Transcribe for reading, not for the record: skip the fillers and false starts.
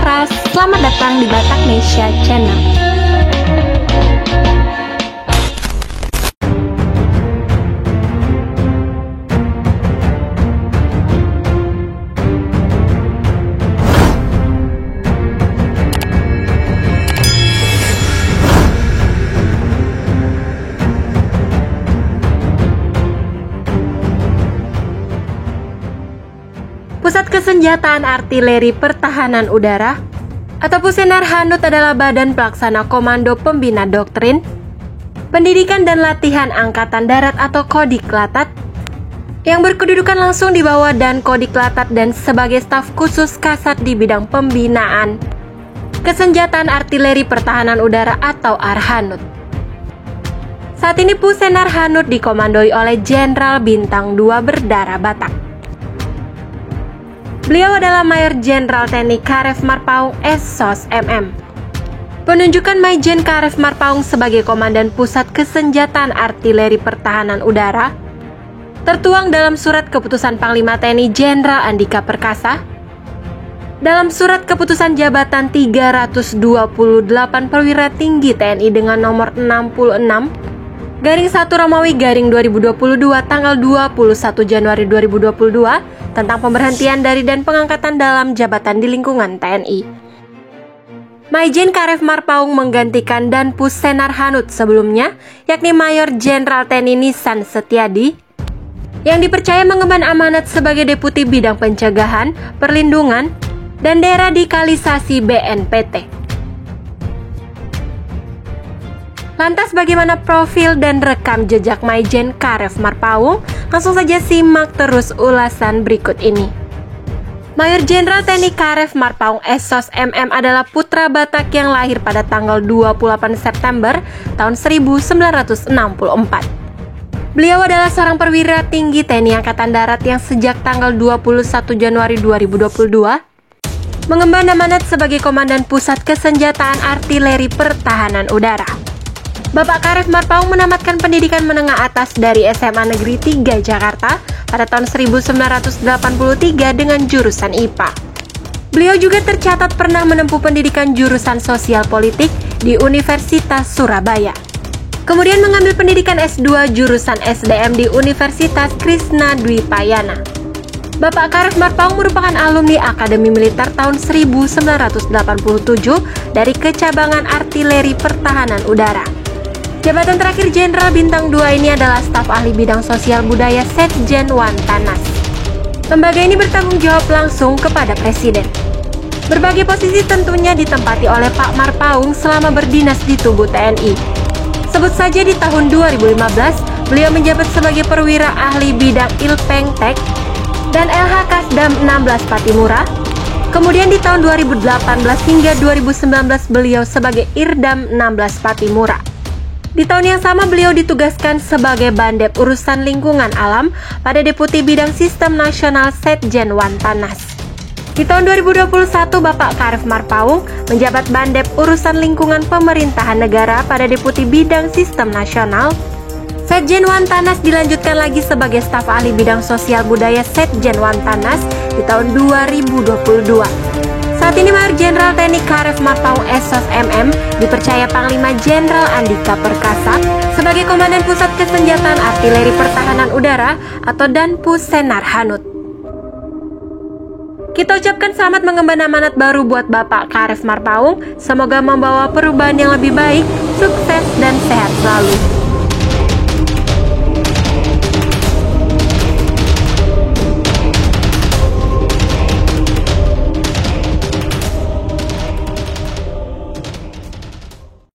Saudara, selamat datang di Batak Nesya Channel. Pusat Kesenjataan Artileri Pertahanan Udara atau Pusenar Hanut adalah badan pelaksana Komando Pembina Doktrin, Pendidikan dan Latihan Angkatan Darat atau Kodiklatat yang berkedudukan langsung di bawah dan Kodiklatat dan sebagai staf khusus Kasat di bidang pembinaan Kesenjataan Artileri Pertahanan Udara atau Arhanut. Saat ini Pusenar Hanut dikomandoi oleh Jenderal Bintang 2 berdarah Batak. Beliau adalah Mayor Jenderal TNI Karef Marpaung Esos MM. Penunjukan Maijen Karef Marpaung sebagai Komandan Pusat Kesenjataan Artileri Pertahanan Udara tertuang dalam Surat Keputusan Panglima TNI Jenderal Andika Perkasa, dalam Surat Keputusan Jabatan 328 Perwira Tinggi TNI dengan nomor 66 Garing 1 Romawi Garing 2022 tanggal 21 Januari 2022 tentang pemberhentian dari dan pengangkatan dalam jabatan di lingkungan TNI. Maijen Karef Marpaung menggantikan Dan Pusenar Hanut sebelumnya, yakni Mayor Jenderal TNI Nisan Setiadi, yang dipercaya mengemban amanat sebagai Deputi Bidang Pencegahan, Perlindungan, dan Deradikalisasi BNPT. Lantas bagaimana profil dan rekam jejak Maijen Karef Marpaung? Langsung saja simak terus ulasan berikut ini. Mayor Jenderal TNI Karef Marpaung Esos MM adalah putra Batak yang lahir pada tanggal 28 September tahun 1964. Beliau adalah seorang perwira tinggi TNI Angkatan Darat yang sejak tanggal 21 Januari 2022 mengemban amanat sebagai Komandan Pusat Kesenjataan Artileri Pertahanan Udara. Bapak Karef Marpaung menamatkan pendidikan menengah atas dari SMA Negeri 3 Jakarta pada tahun 1983 dengan jurusan IPA. Beliau juga tercatat pernah menempuh pendidikan jurusan sosial politik di Universitas Surabaya. Kemudian mengambil pendidikan S2 jurusan SDM di Universitas Krishna Dwipayana. Bapak Karef Marpaung merupakan alumni Akademi Militer tahun 1987 dari Kecabangan Artileri Pertahanan Udara. Jabatan terakhir Jenderal Bintang 2 ini adalah staf ahli bidang sosial budaya Setjen Wantanas. Lembaga ini bertanggung jawab langsung kepada Presiden. Berbagai posisi tentunya ditempati oleh Pak Marpaung selama berdinas di tubuh TNI. Sebut saja di tahun 2015, beliau menjabat sebagai perwira ahli bidang Ilpengtek dan LH Kasdam 16 Patimura. Kemudian di tahun 2018 hingga 2019 beliau sebagai Irdam 16 Patimura. Di tahun yang sama beliau ditugaskan sebagai Bandep Urusan Lingkungan Alam pada Deputi Bidang Sistem Nasional Setjen Wantanas. Di tahun 2021 Bapak Karef Marpaung menjabat Bandep Urusan Lingkungan Pemerintahan Negara pada Deputi Bidang Sistem Nasional. Setjen Wantanas dilanjutkan lagi sebagai staf ahli bidang sosial budaya Setjen Wantanas di tahun 2022. Saat ini Mayor Jenderal TNI Karef Marpaung Esos MM dipercaya Panglima Jenderal Andika Perkasa sebagai Komandan Pusat Kesenjataan Artileri Pertahanan Udara atau Dan Pusenar Hanut. Kita ucapkan selamat mengemban amanat baru buat Bapak Karef Marpaung. Semoga membawa perubahan yang lebih baik, sukses dan sehat selalu.